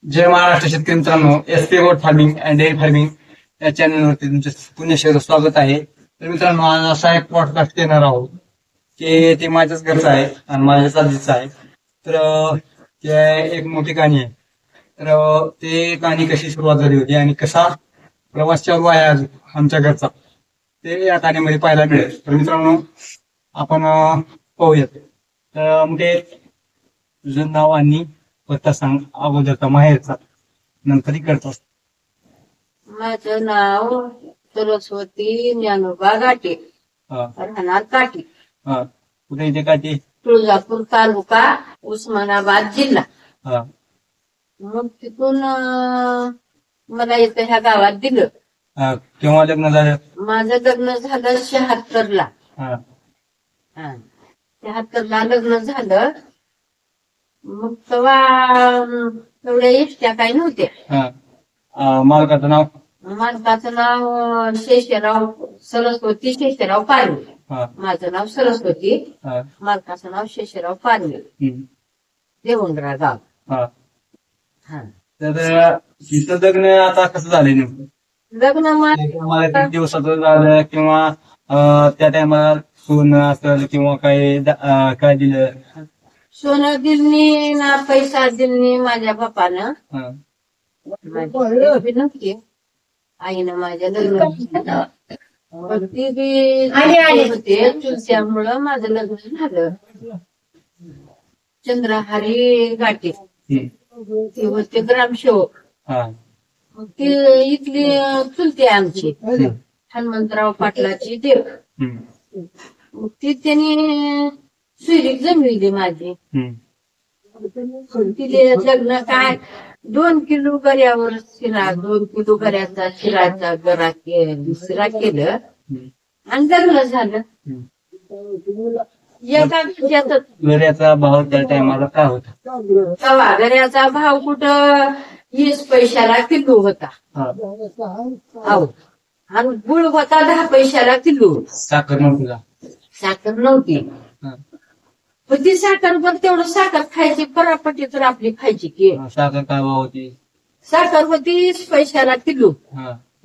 जय महाराष्ट्र शेतकरी मित्रांनो, एसपी गोट फार्मिंग अँड डेअरी फार्मिंग या चॅनलवरती तुमचे पुन्हा शेअर स्वागत आहे. तर मित्रांनो, आज असा एक पॉडकास्ट येणार आहोत की ते माझ्याच घरचा आहे आणि माझ्याच आजीचा आहे. तर ते एक मोठी कहाणी आहे. तर ते कहाणी कशी सुरुवात झाली होती आणि कसा प्रवास चालू आहे आज आमच्या घरचा, ते या कहाणीमध्ये पाहायला मिळेल. तर मित्रांनो, आपण पाहूयात. तर म्हणजे तुझं नाव आणि पत्ता सांग, अगोदरचा माहेरचा, नंतर इकडचा. माझं नाव सरस्वती ज्ञानोबा घाटे, हा राहणार काठी, हा कुठे इथे का ते? तुळजापूर तालुका, उस्मानाबाद जिल्हा. हा मग तिथून मला इथं ह्या गावात दिलं. हा केव्हा लग्न झालं? माझं लग्न झालं 76ला. हा 76ला लग्न झालं. मग तेव्हा तेवढ्या इष्ट्या काही नव्हत्या. हा मालकाचं नाव? मालकाचं नाव शेषराव, सरस्वती शेषराव पारवे. हा माझं नाव सरस्वती, हा मालकाचं नाव शेषराव पारवे, हम्म. देवंद्रा गाव. हा हा. तर तिथं लग्न आता कसं झालंय नेमकं? लग्न मला किती दिवसाचं झालं, किंवा त्या टायमाला सोनं असेल किंवा काय दिलं? सोनं दिलनी ना पैसा दिलनी माझ्या बापानं. हा माझी नव्हती आईनं माझ्या लग्न केलं. पण ती बी होते चुलत्यामुळं माझं लग्न झालं. चंद्रहारी घाटे ती होते ग्रामसेवक. हा मग ती इथली चुलती आमची हनुमंतराव पाटलाची देव. मग ती त्यांनी सुईरीक जमविली माझी. तिथे लग्न काय 2 किलो गऱ्यावर शिरा, 2 किलो गऱ्याचा शिराचा शिरा केलं आणि लग्न झालं. एका याच्यात गऱ्याचा भाव त्या टायमाला काय होता? तवा गऱ्याचा भाव कुठं 20 पैशाला किलो होता. हो. आणि गुळ होता 10 पैशाला किलो. साखर नव्हती का? साखर नव्हती. पण ती साखर पण तेवढं साखर खायची, परापटी तर आपली खायची की. साखर काय भाव होती? साखर होती 20 पैशाला किलो.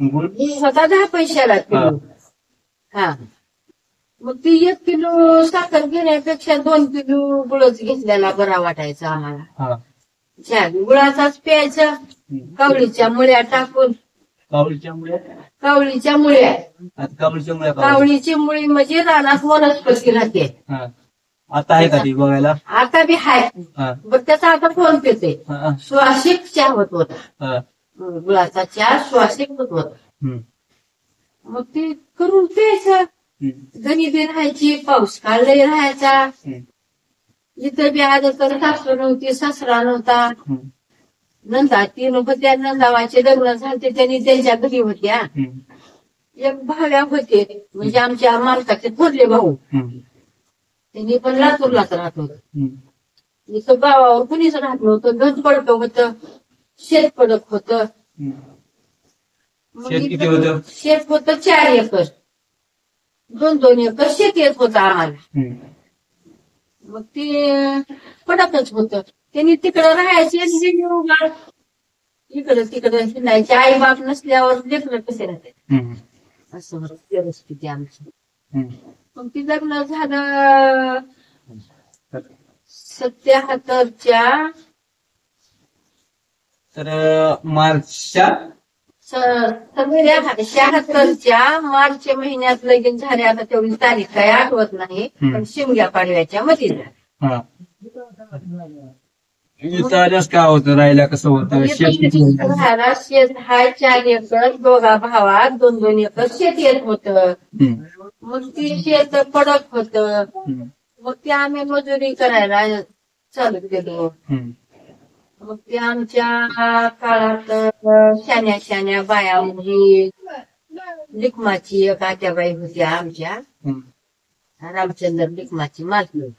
गुळ होता 10 पैशाला किलो. हा. मग ती 1 किलो साखर घेण्यापेक्षा 2 किलो गुळच घेतलेला बरा वाटायचा आम्हाला. गुळाचाच प्यायचा, कावळीच्या मुळ्या टाकून. कावळीच्या मुळे? कावळीच्या मुळ्या. कावळीच्या मुळे? कावळीची मुळी म्हणजे रानात वनस्पती राहते. आता आहे का ती बघायला? आता बी हाय, पण त्याचा आता फोन पेते. श्वासिक चहा होत होता, गुळाचा चहा श्वासिक होत होता. मग ती करून प्यायचं. घरी बी राहायची, पाऊस काळही राहायचा. इथं बी आलं तर सासू नव्हती, सासरा नव्हता. नंदा 3 होत्या. नंदावाचे लग्न झाले, त्यांनी त्यांच्या घरी होत्या. एक भाव्या होते, म्हणजे आमच्या मालकाचे थोरले भाऊ. त्यांनी पण लातूरलाच राहत होत. इथं गावावर कुणीच राहत नव्हतं. घर पडकं होतं, शेत पडक होतं. शेत होतं 4 एकर, 2-2 एकर शेत येत होतं आम्हाला. मग ते पडकच होत. त्यांनी तिकडं राहायचे, इकडं तिकडं हिंडायचे. आई बाप नसल्यावर लेकरं कसे राहते, असं होतं परिस्थिती आमची. मग ती लग्न झालं 77च्या. तर मार्चच्या 76च्या मार्च महिन्यात लगीन झाले. आता तेवढी तारीख काही आठवत नाही, पण शिमग्या पाडव्याच्या मध्ये झालं. काय होतं, राहायला कसं होतं? राहायला शेत हाय 4 एकर, दोघा भावात 2-2 एकर शेत येत होतं. मग ती शेत पडक होत. मग ते आम्ही मजुरी करायला चालू केलो. मग ते आमच्या काळात शान्या बाया म्हणजे लिकमाची एक आत्याबाई होत्या आमच्या, रामचंद्र लिकमाची मालकी.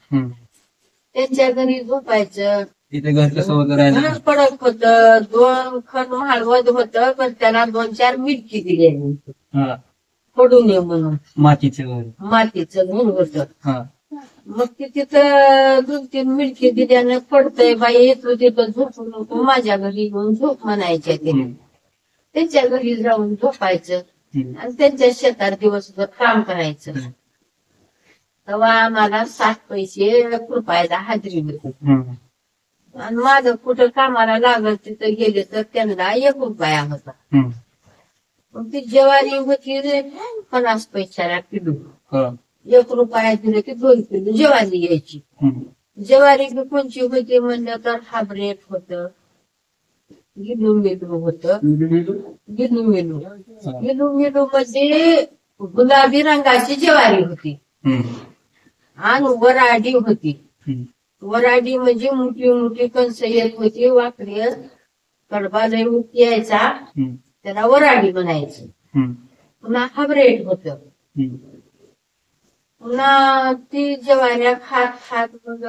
त्यांच्या घरी झोपायचं. इथे घर कसं होतं राहायला? पडक होत, 2 खण माळवद होत, पण त्याला 2-4 मिरची दिली पडू नये म्हणून. मातीचं घर मातीचं घर होत. मग ते तिथं 2-3 मिळके दिल्यानं पडतंय बाई तू तिथं झोपू नको माझ्या घरी येऊन झोप म्हणायच्या ते. त्यांच्या घरी जाऊन झोपायचं आणि त्यांच्या शेतात दिवसभर काम करायचं. तेव्हा आम्हाला 60 पैसे रुपयाला हजेरी होती. आणि माझं कुठं कामाला लागत तिथं गेले तर त्यांना 1 रुपया होता. मग ती ज्वारी होती 50 पैशाला किलो. 1 रुपया दिले की 2 किलो ज्वारी यायची. ज्वारी कोणची होती म्हणलं तर हायब्रेड होतं, गिलू मेलू होतं. गिलू मेलू मध्ये गुलाबी रंगाची ज्वारी होती आणि वराडी होती. वराडी म्हणजे मोठी मोठी कणस येत होती, वाकडी कडबा लय मोठी यायचा, त्याला वराडी म्हणायचं. पुन्हा हायब्रेड होत. पुन्हा ती ज्वाऱ्या खात खात मग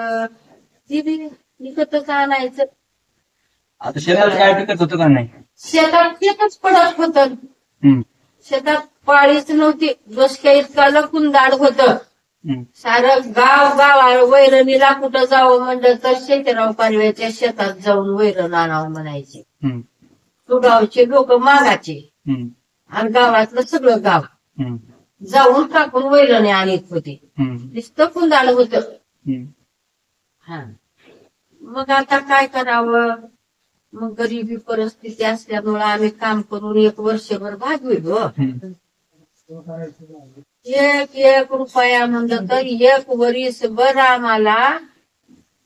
ती बी विकतच आणायचं. आता शेतात काय पिकत होतं का नाही? शेतात शेतच पडत होत. शेतात पाळीच नव्हती. बसक्या इतका लकुंदाड होत. सारं गाव वैरणीला कुठं जावं म्हणलं तर शेतीराव पारव्याच्या शेतात जाऊन वैरण आणावं म्हणायचे. तो गावचे लोक मागाचे आणि गावातलं सगळं गाव जाऊन टाकून वैरणी आणत होते. नुसतं कुंदाड होत. मग आता काय करावं? मग गरिबी परिस्थिती असल्यामुळं आम्ही काम करून 1 वर्षभर भागविलो. 1 रुपया म्हणलं तर 1 वर्षभर आम्हाला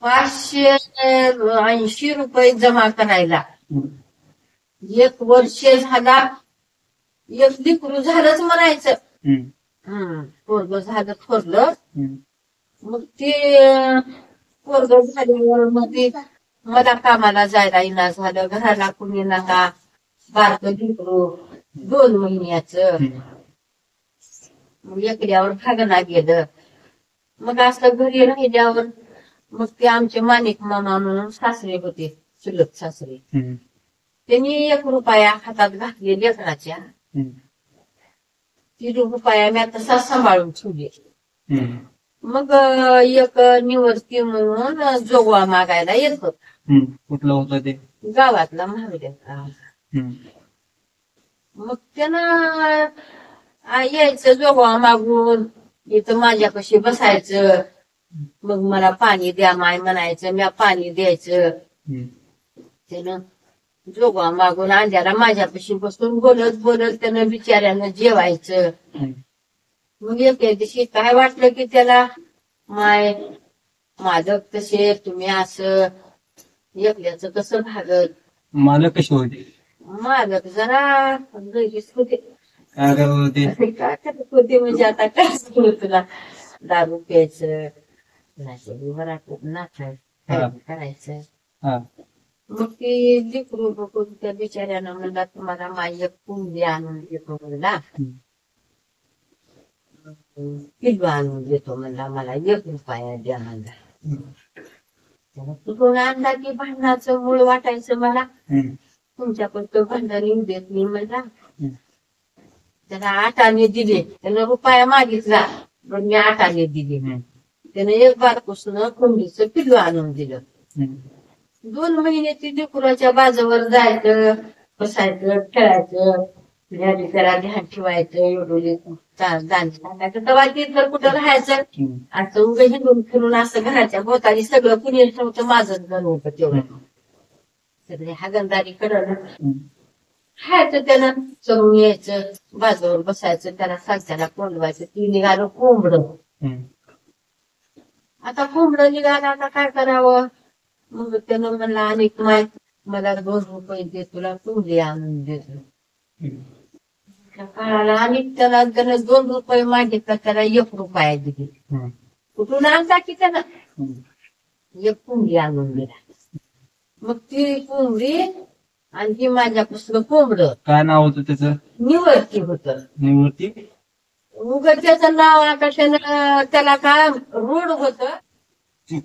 580 रुपये जमा करायला. 1 वर्ष झाला, 1 लेकरू झालंच म्हणायचं. पोरगं झालं थोरलं. मग ते पोरगं झाल्यावर मग ते मला कामाला जायला येणार झालं. घराला कुणी नका. बारकं लेकरू 2 महिन्याचं. मग एकड्यावर भागना गेलं. मग असं घरी राहिल्यावर मग ते आमचे माणिक मामा म्हणून सासरे होते, चुलत सासरे. त्यांनी 1 रुपया हातात घातले लेकराच्या. 3 रुपया मी तसा सांभाळून ठेवले. मग एक निवृत्ती म्हणून जोगवा मागायला येत होता. कुठलं होतं ते? गावातला महाविद्यालय. मग त्यानं यायचं जोगवा मागून, इथं माझ्यापाशी बसायचं. मग मला पाणी द्या माय म्हणायचं, मी पाणी द्यायचं. त्यानं जोगवा मागून अंड्याला माझ्यापाशी बसून बोलत बोलत त्यानं बिचाऱ्यानं जेवायचं. मग एके दिवशी काय वाटलं की त्याला, माय मालक तसे तुम्ही असं एकल्याचं कसं भागत. मालक कसे होते? मालक जरा गैरीच होते. काय करत होते? काय करत होते म्हणजे आता काय सांगू तुला. दारू प्यायचं, नाचायचं, करायचं. मग ती लेकरू बघून त्या बिचाऱ्यानं म्हणला तुम्हाला माई 1 कुंडी आणून देतो म्हणला. पिल्लू आणून देतो म्हणला, मला 1 रुपया द्या म्हणला. कुठून आणला की भांडणाचं मूळ वाटायचं मला. तुमच्याकडं भांडण येऊ देत मी म्हणला. त्याला 8 आणे दिले. त्यानं रुपया मागितला पण मी 8 आणे दिले. त्यानं 1 बारकुसनं कोंबडीचं पिल्लू आणून दिलं. 2 महिने ती लेकराच्या बाजूवर जायचं, बसायचं, खेळायचं. त्याला ध्यान ठेवायचं. एवढं दान टाकायचं. तेव्हा ती तर कुठं राहायचं. असं उभं हिंडून फिरून असं घराच्या भोवताली सगळं कुणी नव्हतं, माझंच घर होतं तेवढं. सगळे हागंदारी करत खायचं. त्यानं चरून यायचं, बाजूवर बसायचं, त्याला सांगत्याला कोंडवायचं. ती निघालं कोंबडं. आता कोंबडं निघालं, आता काय करावं? मग त्यानं म्हणला अनेक माय मला 2 रुपये दे, तुला कोंबडी आणून देतो. काळाला आणि त्याला 2 रुपये मागितला, त्याला 1 रुपया दिली. कुठून आणता की त्यानं 1 कोंबडी आणून दिला. मग ती कोंबडी आणि ती माझ्यापासून कोंबडं. काय नाव होतं त्याचं? निवृत्ती होतं. निवृत्ती. उगत त्याचं नाव आता त्याला काय रूढ होतं.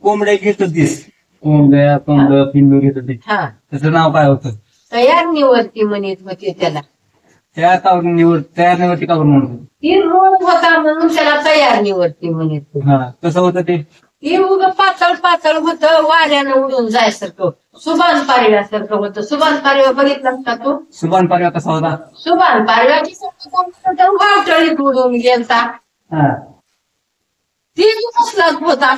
कोंबड्या घेत होतीस? कोंबड्या पिल्लू घेत होती. त्याचं नाव काय होतं? तयार निवृत्ती म्हणत होते त्याला. त्या तयार निवडती का म्हणून ती रोड होता म्हणून त्याला तयार निवडती म्हणत. कसं होतं ते? ती उग पातळ पातळ होतं, वाऱ्यानं उडून जायसारखं, सुभान पारव्यासारखं होतं. सुभान पारव्या बघितलास का तू? सुभान पारव्या कसा होता? सुभान पारव्याची वावटळीत उडून गेलता, ती कसलाच होता.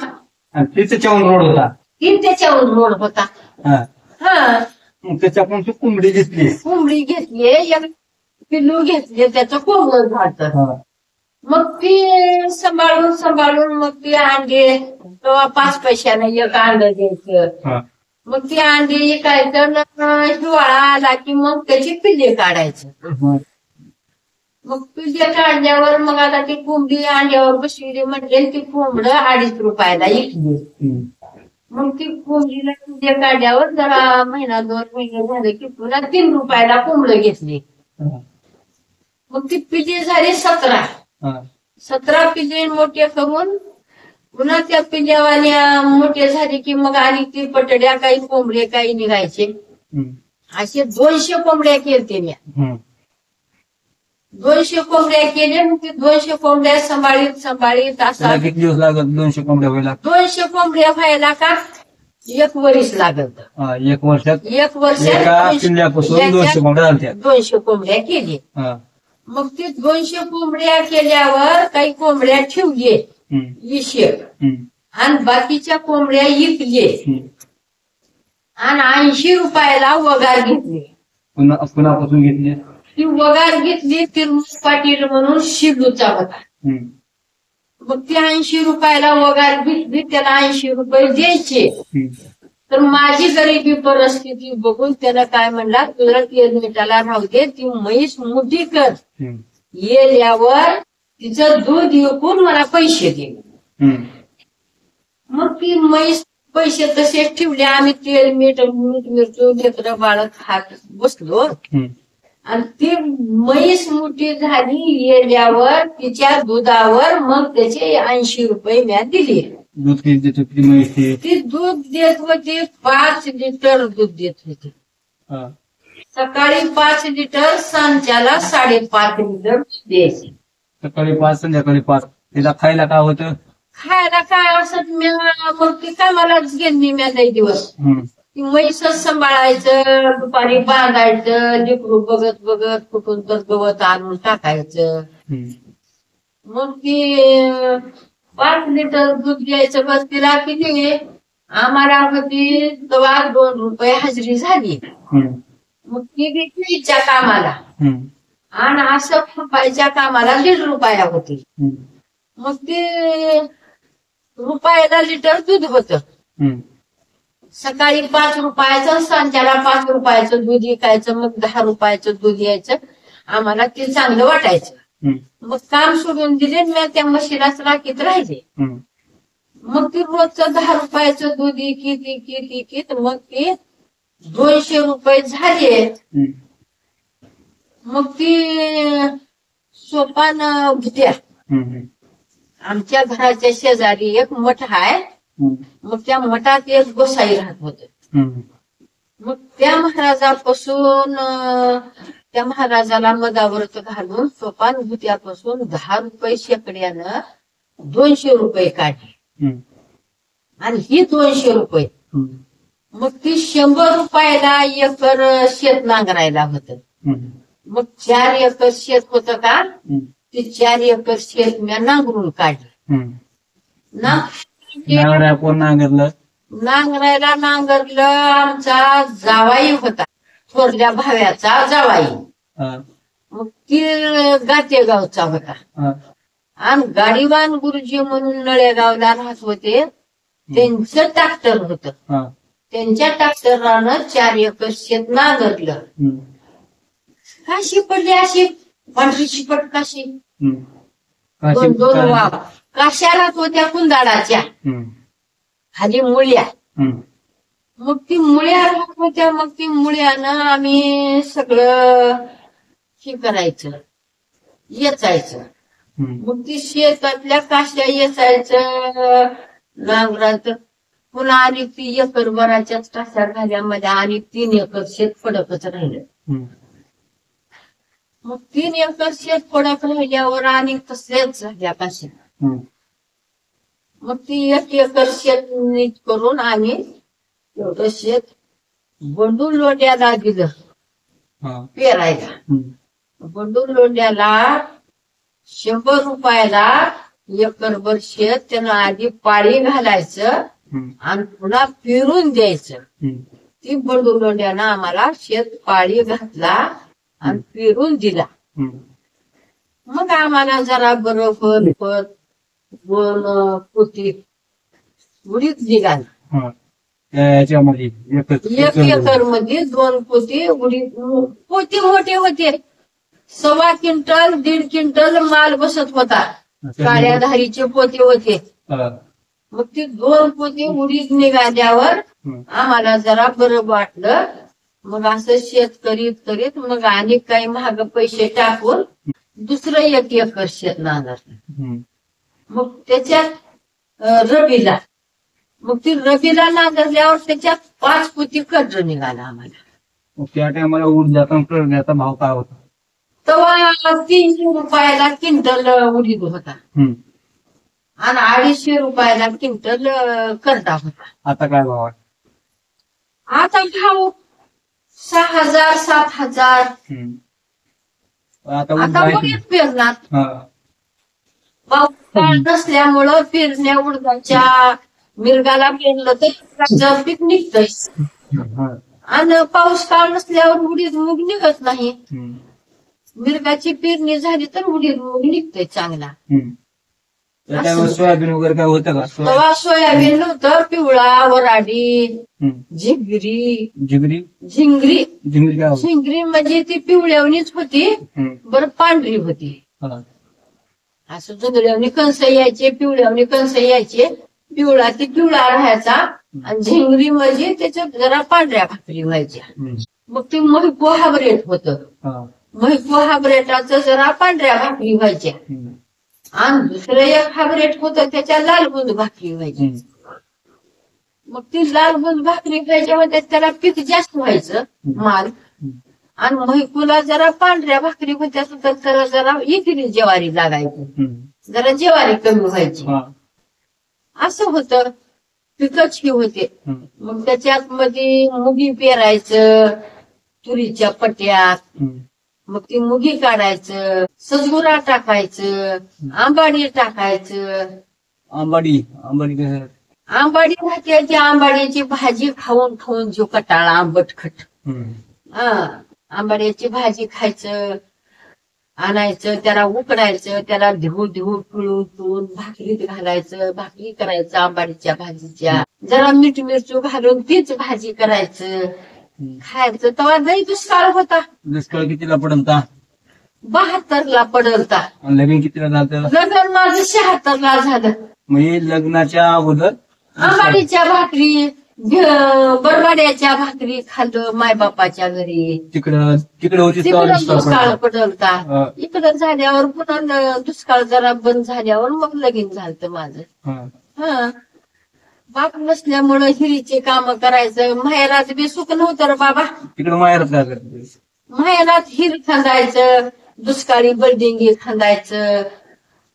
त्याच्यावर रोड होता. ती त्याच्यावर रोड होता. हा, त्याच्याकडून तू कोंबडी घेतली. कोंबडी घेतली, एक पिल्लू घेतले, त्याचं कोंबड झालं. मग ती सांभाळून सांभाळून मग ती अंडे, तेव्हा 5 पैशाने एक अंड द्यायचं. मग ती अंडी विकायचं, हिवाळा आला की मग त्याची पिल्ले काढायचं. मग पिल्ले काढल्यावर मग आता ती कोंबडी अंड्यावर बसली म्हणजे ती कोंबड 2.5 रुपयाला विकली. मग ती कोंबडीला पिल्ले काढल्यावर जरा महिना 2 महिने झाले की पुन्हा 3 रुपयाला कोंबड घेतली. मग ती पिल्ली झाली 17 पिल्ले मोठे करून पुन्हा त्या पिल्ल्यावाल्या मोठे झाले की मग आणि ती पटड्या काही कोंबडे काही निघायचे. असे 200 कोंबड्या केलते मी. 200 कोंबड्या केल्या. मग ती 200 कोंबड्या सांभाळीत सांभाळीत असा किती दिवस लागत 200 कोंबड्या व्हायला? 200 कोंबड्या व्हायला का 1 वर्ष लागत. 1 वर्षात 1 वर्षात एका पिल्ल्यापासून 200 कोंबड्या झाल्या. 200 कोंबड्या केली. मग ती 200 कोंबड्या केल्यावर काही कोंबड्या ठेवली 20 आणि बाकीच्या कोंबड्या विकले आणि 80 रुपयाला वगार घेतली. पुन्हापासून घेतली. ती वगार घेतली तिरमुस पाटील म्हणून शिलूचा होता. मग ती 80 रुपयाला वगार घेतली, त्याला 80 रुपये द्यायचे. तर माझी गरिबी परिस्थिती बघून त्याला काय म्हणला, तुला 3 मिनिटाला राहू दे, ती म्हैस मोठी कर, येल्यावर तिचं दूध विकून मला पैसे दे. मग ती म्हैस पैसे तसेच ठेवले. आम्ही तेल मीठ मिरचू लेकरं बाळ खात बसलो आणि ती म्हैस मोठी झाली. येल्यावर तिच्या दुधावर मग त्याचे 80 रुपये मी दिले. दूध किती देत होती म्हैस? ती दूध देत होती 5 लिटर दूध देत होती. सकाळी 5 लिटर, सांच्याला 5.5 लिटर द्यायचे. सकाळी 5 संध्याकाळी 5. तिला खायला काय होतं? खायला काय असत मग ती कामालाच गेली मी लई दिवस. ती म्हैसच सांभाळायचं, दुपारी बांधायचं, लेकरू बघत बघत कुठून तर गवत आणून टाकायचं. मग ती 5 लिटर दूध द्यायचं. बस तिला किती आम्हाला होती तेव्हा 2 रुपये हजेरी झाली. मग ती घेतलीच्या कामाला आणि असं खुरपायच्या कामाला 1.5 रुपया होती. मग ते रुपयाला लिटर दूध होतं. सकाळी 5 रुपयाचं, सांच्याला 5 रुपयाचं दूध विकायचं. मग 10 रुपयाचं दूध यायचं. आम्हाला ते चांगलं वाटायचं. मग काम सोडून दिले, मी त्या म्हशीलाच राखीत राहिले. मग ती रोजचं 10 रुपयाचं दूध इकीत मग ते 200 रुपये झाले. मग ती सोपान भुत्या, आमच्या घराच्या शेजारी एक मठ आहे. मग त्या मठात एक गोसाई राहत होते. मग त्या महाराजापासून त्या महाराजाला मधाव्रत घालून सोपान भुत्यापासून 10 रुपये शेकड्यानं 200 रुपये काढले आणि ही 200 रुपये. मग ती 100 रुपयाला एकर शेत नांगरायला होतं. मग 4 एकर शेत होतं का, ते 4 एकर शेत मी नांगरून काढलं. कोण नांगरलं? नांगरलं आमचा जावाई होता, थोरल्या भाव्याचा जावाई. मग ती गातेगावचा होता आणि गाडीवान गुरुजी म्हणून नळेगावला राहत होते. त्यांचं ट्रॅक्टर होतं. त्यांच्या ट्रॅक्टरानं 4 एकर शेत नांगरलं. काशी पडली अशी पांढरी शिपट काशी. 2 वाव काशाला होत्या कुंदाडाच्या खाली मुळ्या. मग ती मुळ्या राहत होत्या. मग ती मुळ्यानं आम्ही सगळं हे करायचं, येचायचं. मग ती शेतातल्या काश्या येचायचं, नांगरायचं. पुन्हा आणि ती एकर भराच्याच काश्या झाल्यामध्ये आणि 3 एकर शेत पडकच राहिलं. मग 3 एकर शेत पडत राहिल्यावर आणि तसेच झाल्या कशा. मग ती 1 एकर शेत नीट करून आणि एवढं शेत बंडू लोंढ्याला दिलं पेरायला. बंडू लोंढ्याला 100 रुपयाला एकरभर शेत त्यानं आधी पाळी घालायचं आणि पुन्हा फिरून द्यायचं. ती बंडू लोंढ्यानं आम्हाला शेत पाळी घातला आणि फिरून दिला. मग आम्हाला जरा बरं फल 2 पोती उडीद निघाली. याच्यामध्ये 1 एकर मध्ये 2 पोती उडीद. पोती मोठे होते, 1.25 क्विंटल 1.5 क्विंटल माल बसत होता. काळ्या धारीचे पोते होते. मग ती 2 पोती उडीद निघाल्यावर आम्हाला जरा बरं वाटलं. मग असं शेत करीत करीत मग आणि काही महाग पैसे टाकून दुसरं 1 एकर शेत नांगरलं. मग त्याच्यात रबीला, मग ती रबीला नांगरल्यावर त्याच्यात 5 पोती कर्ज निघाला आम्हाला. त्या टायमाला उडीदाचा भाव काय होता? तेव्हा 300 रुपयाला क्विंटल उडीद होता आणि 250 रुपयाला क्विंटल करडा होता. आता काय भाव आहे? आता भाव 6,000 7,000. आता बरेच पेरणार. पाऊस नसल्यामुळं पेरण्या उडदाच्या मिरगाला पेरलं तर पीक निघतंय आणि पाऊस काळ नसल्यावर उडीद मूग निघत नाही. मिरगाची पेरणी झाली तर उडीद मूग निघतंय चांगला. सोयाबीन वगैरे काय होतं का? तेव्हा सोयाबीन नव्हतं, पिवळा, वराडी, झिंगरी. झिंगरी झिंगरी म्हणजे ती पिवळ्यावणीच होती, बरं पांढरी होती. असं जुंधळ्यावणी कंस यायचे, पिवळ्यावणी कंस यायचे. पिवळा ती पिवळा राहायचा आणि झिंगरी म्हणजे त्याच्यात जरा पांढऱ्या भाकरी व्हायच्या. मग ती महिको हायब्रेड होतं. महिको हायब्रेडाचं जरा पांढऱ्या भाकरी व्हायच्या आणि दुसरं एक हायब्रेड होतं त्याच्या लालबुंद भाकरी व्हायची. मग ती लालबुंद भाकरी व्हायच्या होत्या त्याला पीक जास्त व्हायचं माल. आणि महिकुला जरा पांढऱ्या भाकरी होत्या तर त्याला जरा इकडे ज्वारी लागायची, जरा ज्वारी कमी व्हायची. असं होतं, पिकच ही होते. मग त्याच्यात मध्ये मुगी पेरायचं तुरीच्या पट्यात. मग ती मुगी काढायचं, सजगुरा टाकायचं, आंबाडी टाकायचं. आंबाडी भाताची आंबाडीची भाजी खाऊन खाऊन जो कटाळा आंबटखट. आंबाड्याची भाजी खायचं, आणायचं, त्याला उकडायचं, त्याला धुवून पिळून भाकरीत घालायचं, भाकरी करायचं आंबाडीच्या भाजीच्या. जरा मीठ मिरचू घालून तीच भाजी करायचं, खायचं. तेव्हा लई दुष्काळ होता. दुष्काळ कितीला पडलता? 72ला पडलता. लग्न कितीला झालं? लग्न माझं 76ला झालं. म्हणजे लग्नाच्या अगोदर आंबाडीच्या भाकरी, बरवाड्याच्या भाकरी खाल्लं मायबापाच्या घरी. तिकडे होती दुष्काळ पडलता. इकडं झाल्यावर पुन्हा दुष्काळ जरा बंद झाल्यावर मग लगीन झालं माझं. बाप नसल्यामुळं हिरीचे काम करायचं. माहेरात बी सुख नव्हतं रे बाबा. तिकडे माहेरात काय करते? माहेरात हिर खांदायचं, दुष्काळी बल्डिंगी खांदायचं,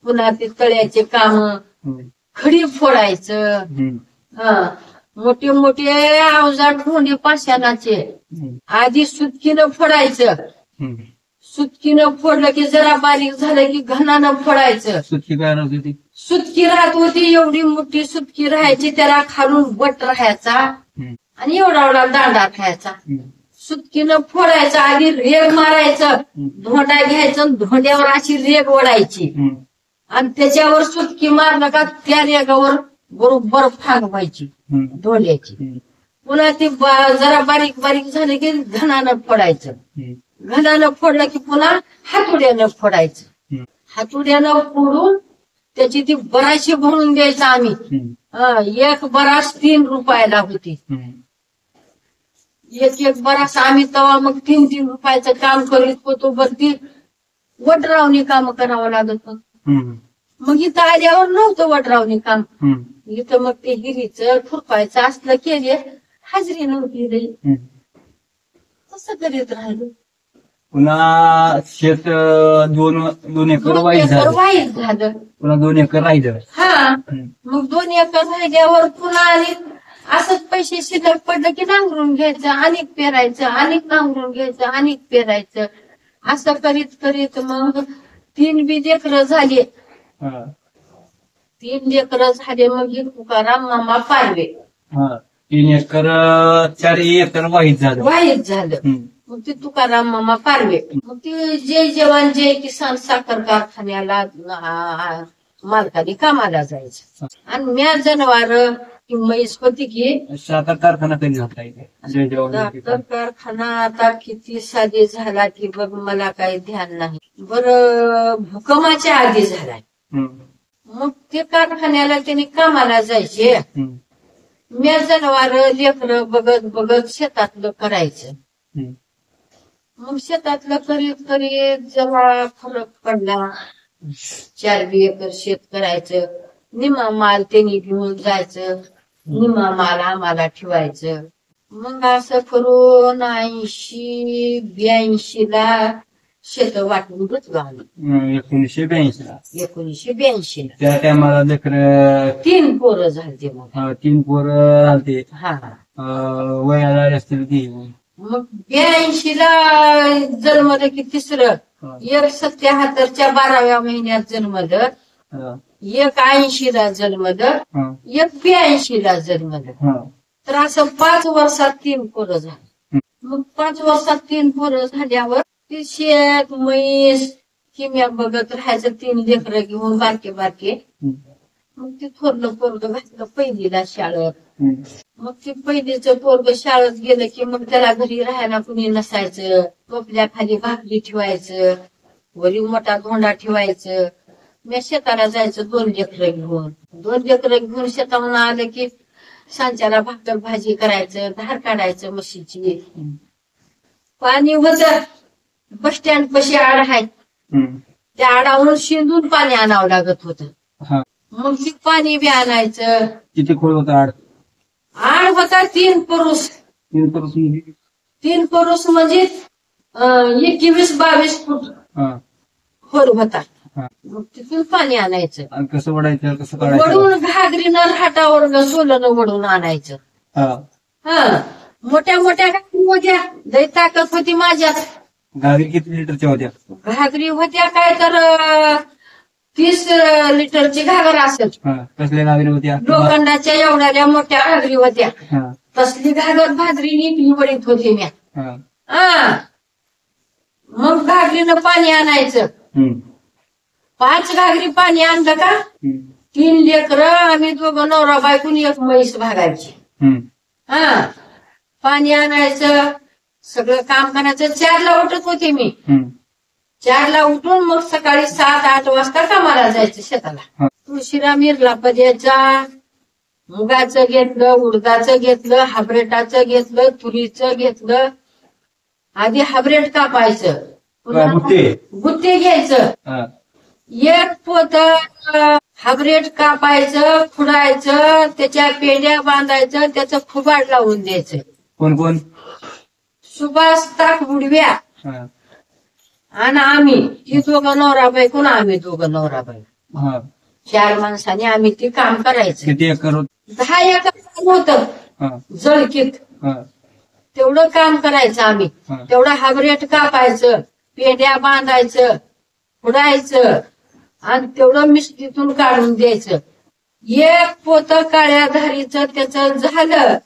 पुन्हा ते तळ्याचे काम, खडी फोडायचं. मोठे मोठे अवजार ढोंडे पाषाणाचे आधी सुटकीनं फोडायचं. सुटकीनं फोडलं की जरा बारीक झालं की घनानं फोडायचं. सुटकी काय राहत होती? सुटकी राहत होती, एवढी मोठी सुटकी राहायची, त्याला खालून बट राहायचा आणि एवढा एवढा दांडा राहायचा. सुटकीनं फोडायचं, आधी रेग मारायचं, धोंडा घ्यायचं, धोंड्यावर अशी रेग ओढायची आणि त्याच्यावर सुटकी मारलं का त्या रेगावर बरोबर फाग व्हायची धोंड्याची. पुन्हा ती जरा बारीक बारीक झाली की घनानं फोडायचं. घनानं फोडलं की पुन्हा हातोड्यानं फोडायचं. हातोड्यानं फोडून त्याची ती बराशी भरून द्यायचं आम्ही. एक बरास 3 रुपयाला होती. एक बरास आम्ही तेव्हा मग 3 रुपयाचं काम करीत होतो. बरं ती वडरावणी काम करावं लागत होतं. मग इथं आल्यावर नव्हतं वडरावणी काम. इथं मग ते हिरीचं खुरपायचं असलं केले, हाजरी नव्हती रे. तसं करीत राहिलो. पुन्हा शेत 2 एकर दोन वाईट एकर झालं, वाईट झालं. पुन्हा 2 एकर राहिलं. हा, मग 2 एकर राहिल्यावर पुन्हा आणि असंच पैसे शिल्लक पडलं की नांगरून घ्यायचं, अनेक पेरायचं, अनेक नांगरून घ्यायचं, अनेक पेरायचं. असं करीत करीत मग 3 लेकरं झाले. हा, 3 लेकरं झाले. मग हे तुकाराम मामा पाडवे हा. 3 एकर 4 एकर वाईट झालं. वाईट झालं. मग ते तुकाराम मामा पारवे. मग ते जय जवान जय किसान साखर कारखान्याला मालकाने कामाला जायचं. आणि म्या जनावर ती म्हैस होती की साखर कारखाना कधी होता इथे? जय जवान जय साखर किसान. कारखाना आता किती साली झाला की बघ मला काही ध्यान नाही. बरं, भूकंपाच्या आधी झालाय. मग ते कारखान्याला त्यांनी कामाला जायचे. म्या जनावर लेकर बघत बघत शेतातलं करायचं. मग शेतातलं करीत करीत जेव्हा फरक पडला, 4 एकर शेत करायचं. निम्मा माल त्यांनी घेऊन जायचं, निम्मा माल आम्हाला ठेवायचं. मग असं करून 80-82 ला शेत वाटून घेतलो आम्ही. 1982 ला. 1982 ला त्या टायमाला लेकर 3 पोरं झालते. मग 3 पोरं झालते. हा, वयाला असतील ती. मग 82 ला जन्मलं की तिसरं. एक 77च्या 12व्या महिन्यात जन्मलं, एक 80 ला जन्मलं, एक 82 ला जन्मलं. तर असं 5 वर्षात 3 पोरं झाली. मग 5 वर्षात 3 पोरं झाल्यावर ते शेत म्हैस किम्या बघत राहायचं. 3 लेकरं घेऊन बारके बारके. मग ते थोरलं पोरगं घातलं 1लीला शाळेत. मग ते 1लीचं पोरगं शाळेत गेलं की मग त्याला घरी राहायला कुणी नसायचं. टोपल्या खाली भाकरी ठेवायचं, वरी मोठा धोंडा ठेवायचं. मी शेताला जायचं 2 लेकरं घेऊन. 2 लेकरं घेऊन शेताहून आलं की सांच्याला भाकर भाजी करायचं, धार काढायचं म्हशीची. पाणी होतं, बस स्टँड पशी आड आहे, त्या आडावरून शिंदून पाणी आणावं लागत होतं. मग ते पाणी बी आणायचं. किती खोल होता आड? आड होता 3 पुरुष. 3 पुरुष म्हणजे 21-22 फूट खोल होता. मग तिथून पाणी आणायचं. कसं वडायचं, कसं काढायचं? वडून घागरीनं हाटावर सोलनं वडून आणायचं. हा, मोठ्या मोठ्या घागरी होत्या, लई ताकद होती माझ्यात. घागरी किती लिटरच्या होत्या? घागरी होत्या काय तर 30 लिटरची घागर असेल. कसल्या घागरी होत्या? लोखंडाच्या एवढ्या मोठ्या घागरी होत्या. तसली घागर भाजरी वडीत होती म्या. मग घागरीनं पाणी आणायचं. 5 घागरी पाणी आणलं का 3 लेकरं आम्ही दोघं नवरा बायकून एक म्हैस भागायची. पाणी आणायचं, सगळं काम करायचं. 4 ला उठत होते मी. 4 ला उठून मग सकाळी 7-8 वाजता कामाला जायचं शेताला. तुळशीला मिरला पद्याचा, मुगाचं घेतलं, उडदाचं घेतलं, हायब्रेटाचं घेतलं, तुरीचं घेतलं. आधी हायब्रेट कापायचं, गुत्ते घ्यायचं. 1 पोत हायब्रेट कापायचं, खुडायचं, त्याच्या पेंड्या बांधायचं, त्याचं फुबाड लावून द्यायचं. कोण कोण? सुभाष ताक बुडव्या आणि आम्ही. ही दोघं नवरा बायकून, आम्ही दोघं नवरा बायको. 4 माणसांनी आम्ही ते काम करायचं. किती एकर होत? 10 एकर होतं जळकीत. तेवढं काम करायचं आम्ही. तेवढं हायब्रेट कापायचं, पेंड्या बांधायचं, खुडायचं आणि तेवढं मिस्त्रीतून काढून द्यायचं. 1 पोत काळ्या धारीचं त्याचं झालं,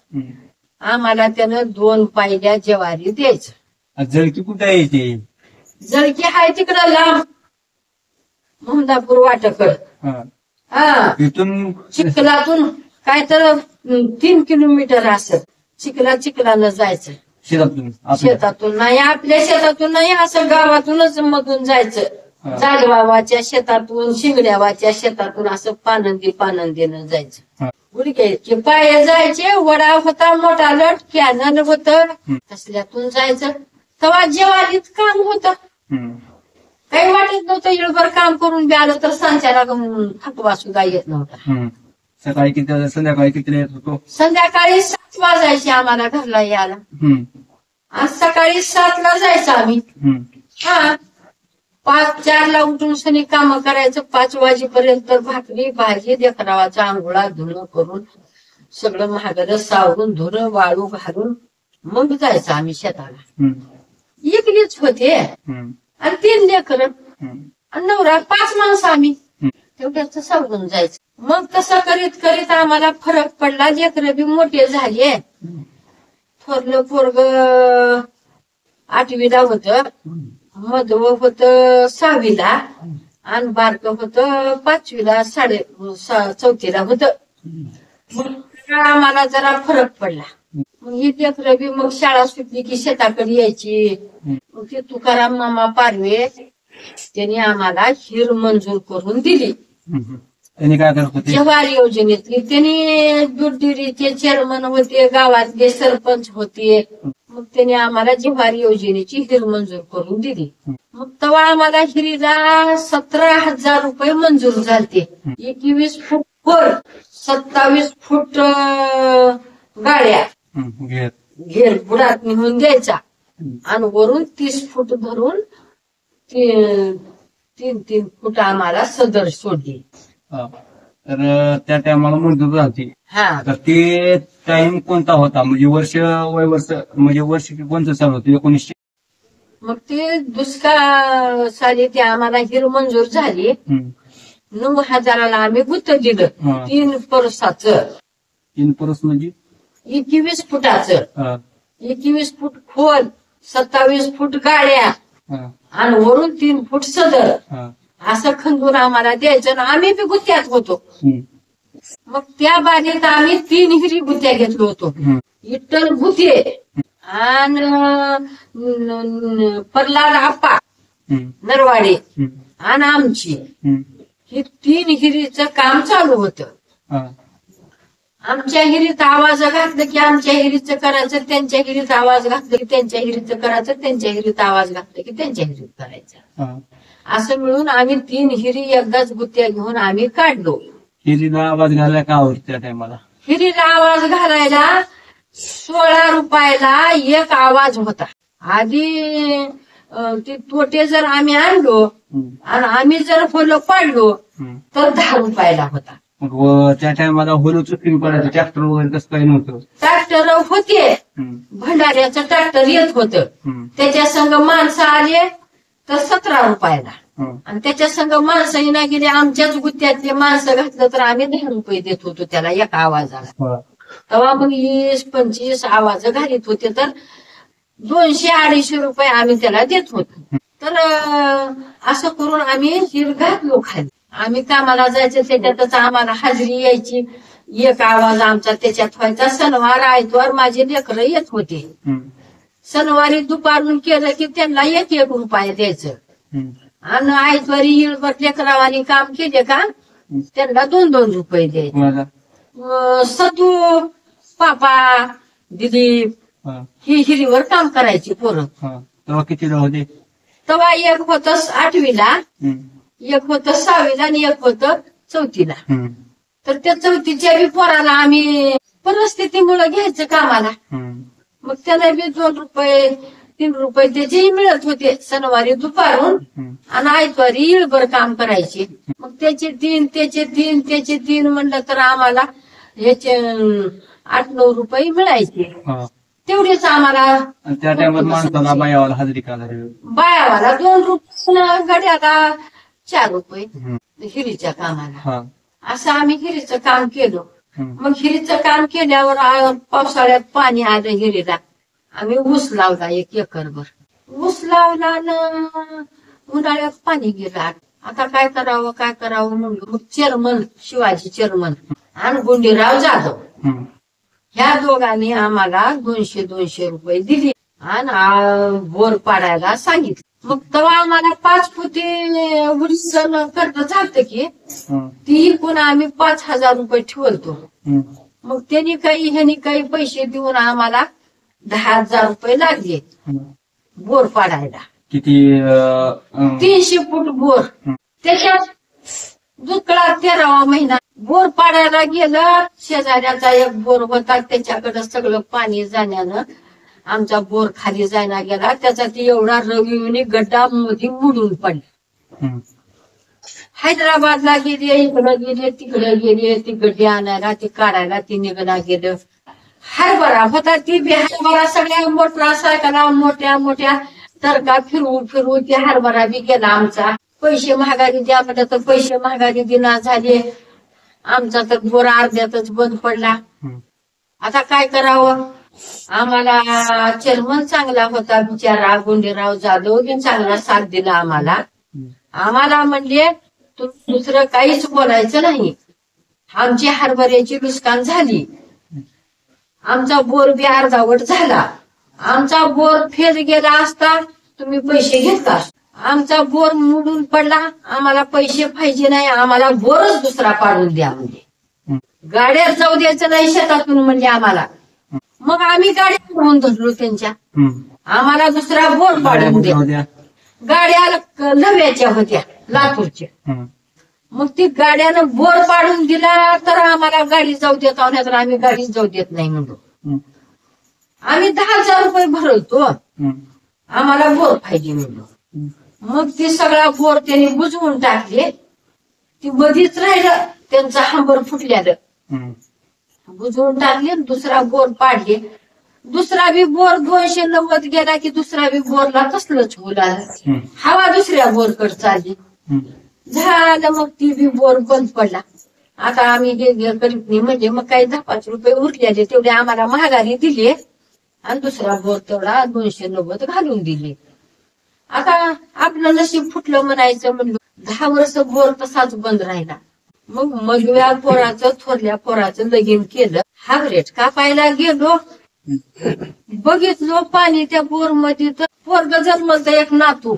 आम्हाला त्यानं 2 पायल्या ज्वारी द्यायचं. जळकी कुठे यायची? जळकी हाय तिकडं लांब, मोहदापूर वाटकड. इथून चिखलातून काय तर 3 किलोमीटर असत. चिखलानं जायचं शेतातून. नाही, आपल्या शेतातून नाही, असं गावातूनच मधून जायचं. जाडवावाच्या शेतातून, शिंगड्यावाच्या शेतातून असं पानंदीनं जायचं. गुडघ्याचे पाय जायचे. वडा होता मोठा लट, कॅनल होत, तसल्यातून जायचं. तेव्हा जेवारीत काम होतं, काही वाटत नव्हतं. इळभर काम करून बी आलं तर सांच्याला थकवा सुद्धा येत नव्हता. सकाळी किती, संध्याकाळी किती येत होतो? संध्याकाळी 7 वाजायचे आम्हाला घरला यायला. आज सकाळी 7ला जायचं आम्ही. हा 5-4ला उठून सनी काम करायचं. 5 वाजेपर्यंत भाकरी भाजी लेकरावाचा आंघोळा धुणं करून सगळं महागडं सावरून धुणं वाळू घालून मग जायचं आम्ही शेताला. एकलीच होते आणि 3 लेकरं आणि नवरा 5 माणसं आम्ही तेवढ्याच सावरून जायचं. मग तसं करीत करीत आम्हाला फरक पडला. लेकरं बी मोठे झाले. थोरलं पोरग 8वीला होतं, मधव होतं 6वीला आणि बारक होतं 5वीला 4ला होतं. मग आम्हाला जरा फरक पडला. मग ही लेकरं बी मग शाळा सुटली की शेताकडे यायची. मग ते तुकाराम मामा पारवे त्यांनी आम्हाला हिर मंजूर करून दिली. त्यांनी काय करत होते? जवार योजनेतली. त्यांनी दूध डेअरीचे चेअरमन होते, गावातले सरपंच होते. मग त्यांनी आम्हाला जवार योजनेची हिर मंजूर करून दिली. मग तेव्हा आम्हाला हिरीला 17,000 रुपये मंजूर झाले. 21 फूट खोल, 27 फूट गाड्या घेर बुडात निघून द्यायचा आणि वरून 30 फूट धरून 3 फूट आम्हाला सदर सोडली. तर त्या टायमाला मंजूर झाली. हा तर ते टाइम कोणता होता? म्हणजे वर्ष कोणतं चालू होतं? 1900. मग ते दुष्काळ साली ते आम्हाला हिर मंजूर झाली. 9,000ला आम्ही गुत्त दिलं. 3 परसाचं. 3 परस म्हणजे 21 फुटाचं. 21 फूट खोल, 27 फूट गाड्या आणि वरून 3 फूट सदर असं खंदून आम्हाला द्यायचं. आम्ही बी गुत्त्यात होतो. मग त्या बागेत आम्ही 3 हिरी गुत्त्या घेतलो होतो. इट्टल गुत्ते आणि प्रल्हाद आप्पा नरवाडे आणि आमची ही 3 हिरीचं काम चालू होतं. आमच्या हिरीत आवाज घातलं की आमच्या हिरीचं करायचं, त्यांच्या हिरीत आवाज घातलं की त्यांच्या हिरीचं करायचं, त्यांच्या हिरीत आवाज घातलं की त्यांच्या हिरीत करायचं. असं मिळून आम्ही 3 हिरी एकदाच गुत्त्या घेऊन आम्ही काढलो. हिरीला आवाज घालायला का आवडत त्या टायमाला? हिरीला आवाज घालायला 16 रुपयाला एक आवाज होता. आधी ते तोटे जर आम्ही आणलो आणि आम्ही जर होलो पाडलो तर 10 रुपयाला होता. त्या टायमाला होलोचं फिल्म पडायचं. ट्रॅक्टर वगैरे कसं काही नव्हतं. ट्रॅक्टर होते, भंडाऱ्याचं ट्रॅक्टर येत होतं. त्याच्या संग माणसं आले तर 17 रुपयाला आणि त्याच्या संग माणसंही नाही गेले. आमच्याच गुत्त्यातले माणसं घातलं तर आम्ही 10 रुपये देत होतो त्याला एका आवाजाला. तेव्हा मग 20-25 आवाज घालीत होते तर 200-250 रुपये आम्ही त्याला देत होतो. तर असं करून आम्ही हिर घातलो खाली. आम्ही कामाला जायचं त्याच्यातच आम्हाला हाजरी यायची. एक आवाज आमचा त्याच्यात व्हायचा. सणवार आयतवार माझे लेकरं येत होते. सणवारी दुपारून केलं की त्यांना 1 रुपया द्यायचं आणि आयतवारी हिळभर लेकरावानी काम केले का त्यांना 2-2 रुपये द्यायचे. सतू पापा दिलीप ही हिरीवर काम करायची पोरं. तेव्हा किती होते? तेव्हा एक होतं 8वीला, एक होतं 6वीला आणि एक होतं 4थीला. तर त्या 4थीच्या बी पोराला आम्ही परिस्थितीमुळे घ्यायचं कामाला. मग त्याला बी 2 रुपये 3 रुपये त्याचेही मिळत होते. सणवारी दुपारून आणि आयतवारी इळभर काम करायचे. मग त्याचे 3 म्हणलं तर आम्हाला याचे 8-9 रुपये मिळायचे. तेवढेच आम्हाला. त्या टायमात माणसाला बायावाला हजेरी का? बायावाला 2 रुपये, गड्याला 4 रुपये हिरीच्या कामाला. असं आम्ही हिरीचं काम केलं. मग हिरीचं काम केल्यावर पावसाळ्यात पाणी आलं हिरीला. आम्ही ऊस लावला 1 एकरभर. ऊस लावला ना उन्हाळ्यात पाणी गेला. आता काय करावं म्हणलं. मग चेअरमन शिवाजी चेअरमन आणि गुंडीराव जाधव ह्या दोघांनी आम्हाला 200 रुपये दिली आणि बोर पाडायला सांगितलं. मग तेव्हा आम्हाला 5 फुटी उडीसन कर्ज झालं की ती इकून आम्ही 5,000 रुपये ठेवतो. मग त्यांनी ह्यांनी काही पैसे देऊन आम्हाला 10,000 रुपये लागले बोर पाडायला. किती? 300 फूट बोर. त्याच्यात दुष्काळ 13वा महिना. बोर पाडायला गेलं. शेजाऱ्याचा एक बोर होता त्याच्याकडे सगळं पाणी जाण्यानं आमचा बोर खाली जायला गेला, त्याचा ती एवढा रविनी गड्डा मध्ये मुडून पडला. हैदराबादला गेले, इकडं गेले, तिकडे गेले, ती गड्डी आणायला, ती काढायला, ती निघायला गेलं. हरभरा होता, ती बी हरभरा सगळ्या मोटरसायकला मोठ्या मोठ्या तरका फिरवून फिरवून ती हरभरा बी गेला आमचा. पैसे महागारी द्या म्हटलं तर पैसे महागारी दिना झाले. आमचा तर बोर अर्ध्यातच बंद पडला. आता काय करावं? आम्हाला चेअरमन चांगला होता बिचारा, गुंडेराव जाधव बी चांगला साथ दिला आम्हाला. आम्हाला म्हणले दुसरं काहीच बोलायचं नाही. आमची हरभऱ्याची नुकसान झाली, आमचा बोर बी अर्धावट झाला. आमचा बोर फेल गेला असता तुम्ही पैसे घेतला. आमचा बोर मुडून पडला, आम्हाला पैसे पाहिजे नाही, आम्हाला बोरच दुसरा पाडून द्या म्हणजे. गाड्या जाऊ द्यायचं नाही शेतातून म्हणजे आम्हाला. मग आम्ही गाड्या घेऊन धरलो त्यांच्या. आम्हाला दुसरा बोर पाडून द्या. गाड्या नव्याच्या होत्या लातूरच्या. मग ती गाड्यानं बोर पाडून दिला तर आम्हाला गाडी जाऊ देत, तर आम्ही गाडी जाऊ देत नाही म्हणलो. आम्ही 10,000 रुपये भरवतो, आम्हाला बोर पाहिजे म्हणलो. मग ते सगळा बोर त्यांनी बुजवून टाकले. ती मधीच राहिलं, त्यांचा हांबर फुटल्यानं बुजवून टाकले, दुसरा बोर पाडले. दुसरा बी बोर 290 गेला की दुसरा बी बोरला तसलंच बोलायला. हवा दुसऱ्या बोरकडे चालली. झालं मग ती बी बोर बंद पडला. आता आम्ही हे करीत नाही म्हणजे मग काही 10-5 रुपये उरलेले तेवढे आम्हाला महागारी दिले आणि दुसरा बोर तेवढा 290 घालून दिले. आता आपलं नशीब फुटलं म्हणायचं म्हणलं. 10 वर्ष बोर तसाच बंद राहिला. मग मधव्या पोराचं थोरल्या पोराचं लगीन केलं. हागरेट कापायला गेलो, बघितलो पाणी त्या बोर मध्ये, तर पोरग जन्मलं एक नातू.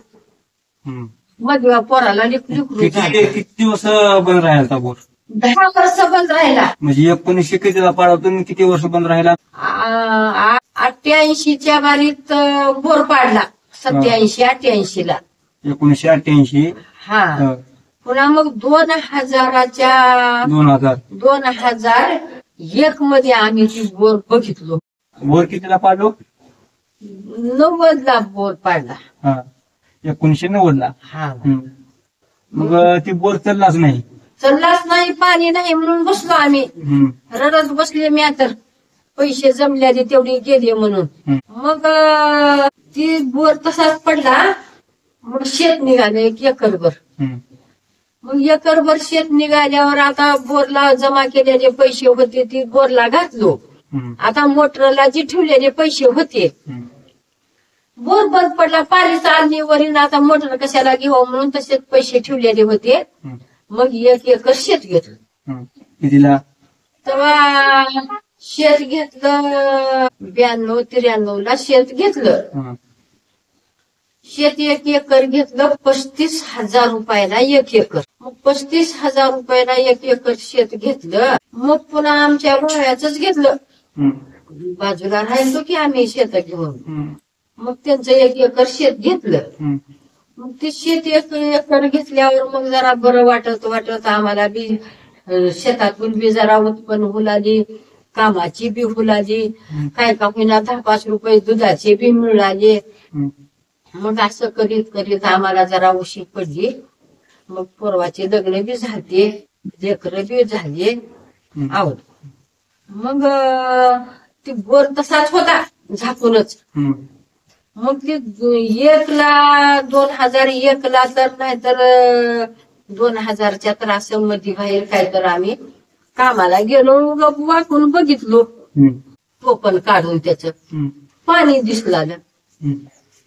मधव्या पोराला लिकरू किती दिवस बंद राहिला बोर? 10 वर्ष बंद राहिला. म्हणजे 1900 कितीला पाडवतो, किती वर्ष बंद राहिला? 88च्या बारीत बोर पाडला. 87-88 ला. 1988. हा. पुन्हा मग 2001 मध्ये आम्ही ती बोर बघितलो. बोर कितीला पाडलो? 90 ला बोर पाडला. 1990 ला. हा. मग ती बोर चाललाच नाही. चाललाच नाही, पाणी नाही म्हणून बसलो आम्ही. रडत बसले मी तर पैसे जमल्याने तेवढे गेले म्हणून. मग ती बोर तसाच पडला. मग शेत निघाले 1 एकरभर. मग एकरभर शेत निघाल्यावर आता बोरला जमा केलेले पैसे होते ती बोरला घातलो. आता मोटरला जे ठेवलेले पैसे होते, बोर बंद पडला, पाणी चालणे वरील. आता मोटर कशाला घेऊ म्हणून तसेच पैसे ठेवलेले होते. मग 1 एकर शेत घेतलं. कितीला? तेव्हा शेत घेतलं 92-93 ला शेत घेतलं. शेत 1 एकर घेतलं 35,000 रुपयाला 1 एकर. मग 35,000 रुपयाला 1 एकर शेत घेतलं. मग पुन्हा आमच्या भाव्याच घेतलं. बाजूला राहिलो की आम्ही शेत घेऊन. मग त्यांचं 1 एकर शेत घेतलं. मग ते शेत 1 एकर घेतल्यावर मग जरा बरं वाटत आम्हाला बी. शेतातून बी जरा उत्पन्न हुलाली, कामाची बी हुलाली, काय का होईना 10-5 रुपये दुधाचे बी मिळाले. मग असं करीत करीत आम्हाला जरा उशीर पडली. मग पोरवाचे लग्न बी झाले, लेकरं बी झाले. आवड मग ती बोर तसाच होता झाकूनच. मग ती 2001 ला तर नाहीतर 2000च्या तर असं मध्ये बाहेर काय तर आम्ही कामाला गेलो, वाकून बघितलो टोपण काढून त्याच पाणी दिसलं.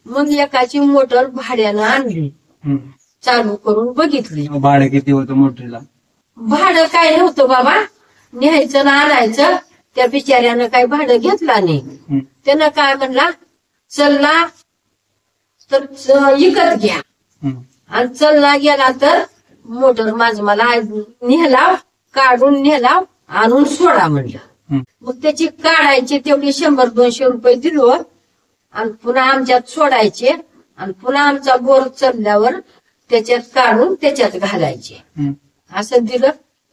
मग एकाची मोटर भाड्यानं आणली, चालू करून बघितली. भाडं किती होतं मोटरीला? भाडं काय नव्हतं बाबा, न्यायचं ना आणायचं. त्या बिचाऱ्यानं काही भाडं घेतला नाही. त्यानं काय म्हणला, चलला तर विकत घ्या आणि चलला गेला तर मोटर मला नेला, काढून नेला, आणून सोडा म्हणलं. मग त्याची काढायची तेवढी 100-200 रुपये दिलो आणि पुन्हा आमच्यात सोडायचे आणि पुन्हा आमचा बोर चलल्यावर त्याच्यात काढून त्याच्यात घालायचे. असं दिलं.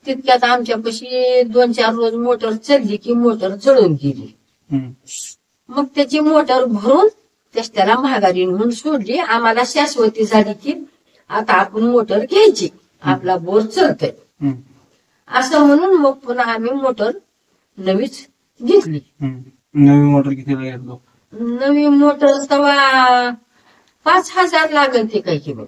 तितक्यात आमच्यापाशी 2-4 रोज मोटर चलली की मोटर जळून गेली. मग त्याची मोटर भरून त्याला महागारी म्हणून सोडली. आम्हाला शाश्वती झाली की आता आपण मोटर घ्यायची, आपला बोर चालतोय असं म्हणून मग पुन्हा आम्ही मोटर नवीच घेतली. नवी मोटर कितीला घेतलो? नवी मोटर तेव्हा 5,000 लागेल ते काही की बघ.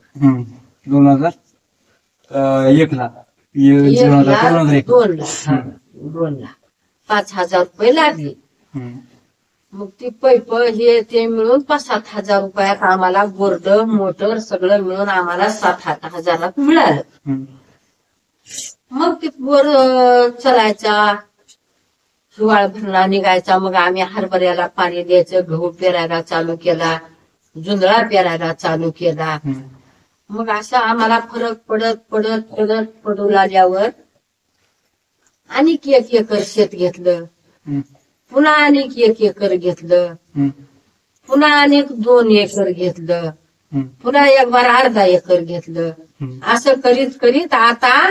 2001 ला 2 लाख 5,000 रुपये लागले. मग ती पैप हे ते मिळून 5-7 हजार रुपयात आम्हाला बोर्ड मोटर सगळं मिळून आम्हाला 7-8 हजारात मिळालं. मग ते बोर चलायचा, हिवाळा भरला निघायचा. मग आम्ही हरभऱ्याला पाणी द्यायचं, गहू पेरायला चालू केला, जुंधळा पेरायला चालू केला. मग असं आम्हाला फरक पडू लागल्यावर आणखी 1 एकर शेत घेतलं, पुन्हा आणखी 1 एकर घेतलं, पुन्हा अनेक 2 एकर घेतलं, पुन्हा एक बार अर्धा एकर घेतलं. असं करीत आता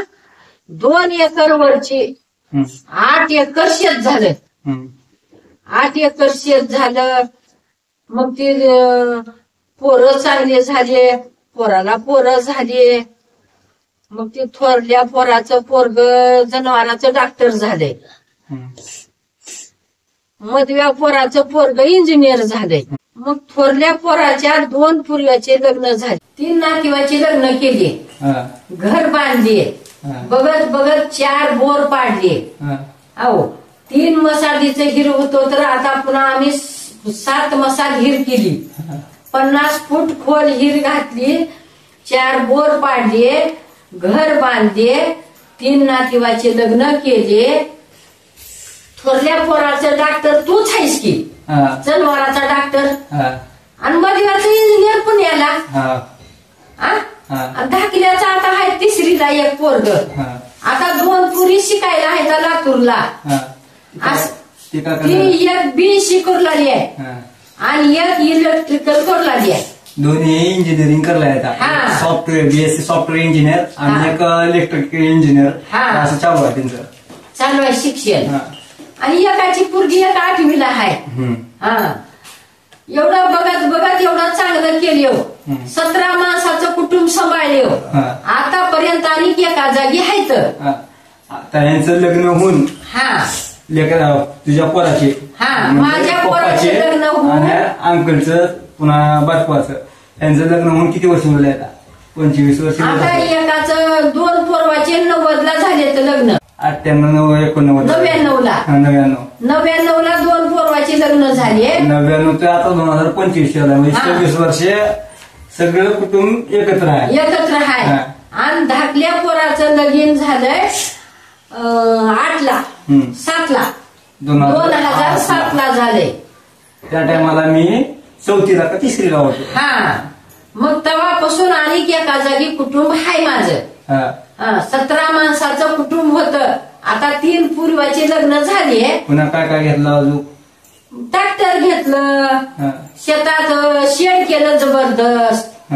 2 एकर वरची 8 एकर शेत झालं. 8 एकर शेत झालं. मग ते पोरं चांगले झाले, पोराला पोरं झाले. मग ते थोरल्या पोराचं पोरग जनावराचं डॉक्टर झाले. मधव्या पोराचं पोरग इंजिनियर झाले. मग थोरल्या पोराच्या 2 पूर्व्याचे लग्न झाले, 3 नातेवाईचे लग्न केले, घर बांधले, बघत 4 बोर पाडले. अहो 3 मसालीचं हिर होतो तर आता पुन्हा आम्ही 7 मसाल हिर केली, 50 फूट खोल हिर घातली, 4 बोर पाडले, घर बांधले, 3 नातेवाईचे लग्न केले. थोरल्या पोराचं डॉक्टर तूच आहेस की, जनावराचा डॉक्टर, आणि मधव्याचं इंजिनियर पुण्याला, धाकल्याचा आता आहे 3रीला एक पोरग, आता 2 पुरी शिकायला आहेत लातूरला. ती एक BSc करू लागली आहे आणि एक इलेक्ट्रिकल करू लागली आहे. दोन्ही इंजिनिअरिंग करलाय, सॉफ्टवेअर BSc सॉफ्टवेअर इंजिनियर आणि एक इलेक्ट्रिकल इंजिनियर असं चालू आहे त्यांचं. चालू आहे शिक्षण. आणि एकाची पोरगी 8वीला आहे. एवढं बघत एवढं चांगलं केलं, 17 माणसाचं कुटुंब सांभाळले. आतापर्यंत आणि एका जागी आहेत. आता यांचं लग्न होऊन तुझ्या पोराचे, माझ्या पोराचे लग्न होऊन, आणि अंकलचं पुन्हा बायकोचं यांचं लग्न होऊन किती वर्ष झाले? आता 25 वर्ष. आता एकाचं 2 पोरवाचे 90ला झाले तर लग्न, 98, 89, 99ला 2 पोरवाचे लग्न झाले. 99 ते आता 2025 म्हणजे 26 वर्ष सगळं कुटुंब एकत्र आहे. आणि धाकल्या पोराचं लगीन झालंय 7ला 2007ला झाले. त्या टायमाला मी 4थीला का 3रीला होतो. मग तेव्हापासून आणि एका जागी कुटुंब आहे माझं. 17 माणसाचं कुटुंब होतं. आता 3 पूर्वाचे लग्न झाले. पुन्हा काय घेतलं अजून? ट्रॅक्टर घेतलं, शेतात शेड केलं जबरदस्त.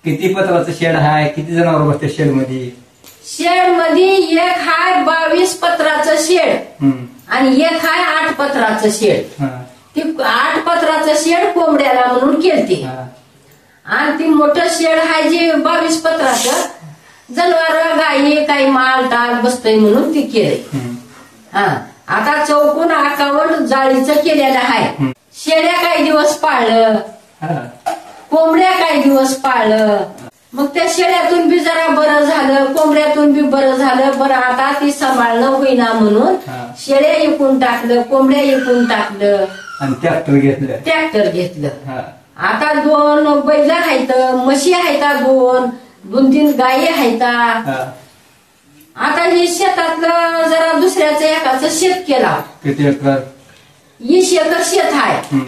किती पत्राचं शेड आहे? किती जनावर बसते शेड मध्ये? शेड मध्ये एक हाय 22 पत्राचं शेड आणि एक हाय 8 पत्राचं शेड. ती 8 पत्राचं शेड कोंबड्याला म्हणून केलती, आणि ती मोठं शेड हाय जे 22 पत्राचं जनावर गाई काही माल टाळ बसतय म्हणून ती केलंय. आता चौकून 51 जाळीचं केलेलं आहे. शेड्या काही दिवस पाळलं, कोंबड्या काही दिवस पाळलं. मग त्या शेळ्यातून बी जरा बरं झालं, कोंबड्यातून बी बरं झालं. बरं आता ती सांभाळणं होईना म्हणून शेळ्या इकून टाकलं, कोंबड्या इकून टाकलं आणि ट्रॅक्टर घेतलं. आता 2 बैल आहेत, म्हशी आहेत, 2-3 गायी आहेत. आता हे शेतातलं जरा दुसऱ्याचं एकाचं शेत केला. किती एकर? 20 एकर शेत आहे.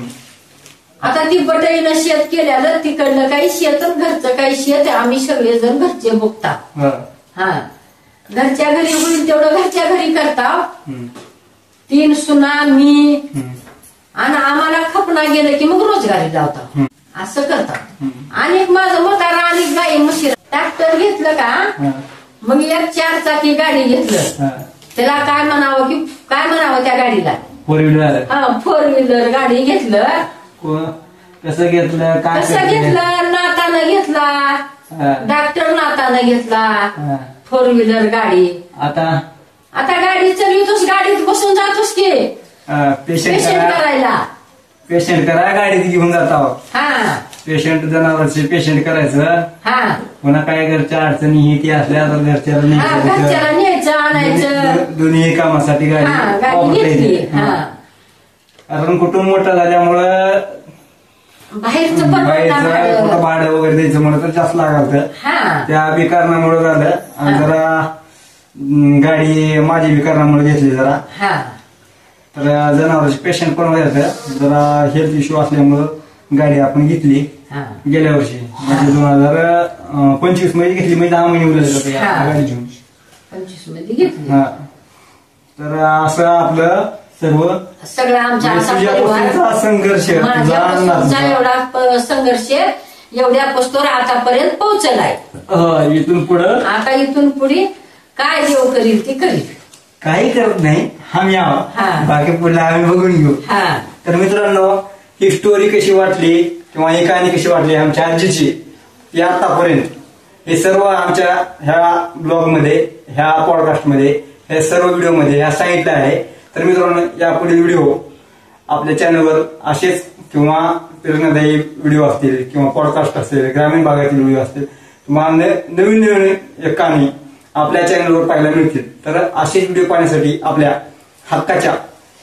आता ती बटाईनं शेत केल्यानं तिकडलं काही शेत आणि घरचं काही शेत. आम्ही सगळेजण घरचे बघतात. घरच्या घरी होईल तेवढं घरच्या घरी करता. 3 सुना मी, आणि आम्हाला खपणा गेलं की मग रोजगारी लावता, असं करतात. आणि माझं म्हातारा आणि गाई म्हशी. ट्रॅक्टर घेतलं का मग एक 4 चाकी गाडी घेतलं. त्याला काय म्हणावं त्या गाडीला? 4 व्हीलर. हा 4 व्हीलर गाडी घेतलं. कसं घेतलं काय कसं घेतलं? नातानं घेतला. डॉक्टर नातानं घेतला 4 व्हीलर गाडी. आता गाडी चालवतोस, गाडीत बसून जातोस की पेशंट करायला. पेशंट करा गाडीत घेऊन जाता. हा पेशंट जनावरचे पेशंट करायचं. हा पुन्हा काय घरच्या अडचणी ही ती असल्या तर घरच्याला न्यायचं आणायचं दोन्ही कामासाठी गाडी घेतली. कारण कुटुंब मोठं झाल्यामुळं बाहेरचं कुठं भाडं वगैरे द्यायचं म्हणलं तर जास्त लागायचं. त्या विकारणामुळे झालं आणि जरा गाडी माझी विकारणामुळे घेतली जरा. तर जनावरांचे पेशंट पण व्हायचं, जरा हेल्थ इश्यू असल्यामुळं गाडी आपण घेतली गेल्या वर्षी म्हणजे 2025 मध्ये घेतली. म्हणजे 10 महिने उरले जाते गाडी घेऊन. 25 मध्ये घेतली. तर असं आपलं सगळं आमच्या संघर्ष एवढा संघर्ष एवढ्या पोस्टवर आतापर्यंत पोहोचलाय. इथून पुढं आता इथून पुढे काय देव करील ती करील. काही करत नाही आम्ही आहोत, बाकी पुढे आम्ही बघून घेऊ. तर मित्रांनो, ही स्टोरी कशी वाटली किंवा ही कहाणी कशी वाटली आमच्या आजीची ती आतापर्यंत हे सर्व आमच्या ह्या ब्लॉग मध्ये, ह्या पॉडकास्ट मध्ये, हे सर्व व्हिडिओ मध्ये ह्या सांगितलं आहे. तर मित्रांनो, यापुढील व्हिडिओ आपल्या चॅनलवर असेच किंवा प्रेरणादायी व्हिडिओ असतील किंवा पॉडकास्ट असतील, ग्रामीण भागातील व्हिडिओ असतील, तुम्हाला नवीन एक कहाणी आपल्या चॅनलवर पाहायला मिळतील. तर असेच व्हिडिओ पाहण्यासाठी आपल्या हक्काच्या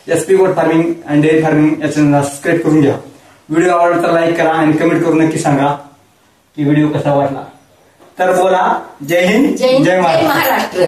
SP गोट फार्मिंग अँड डेअरी फार्मिंग या चॅनलला सबस्क्राईब करून घ्या. व्हिडिओ आवडला तर लाईक करा आणि कमेंट करून नक्की सांगा की व्हिडिओ कसा वाटला. तर बोला, जय हिंद, जय महाराष्ट्र.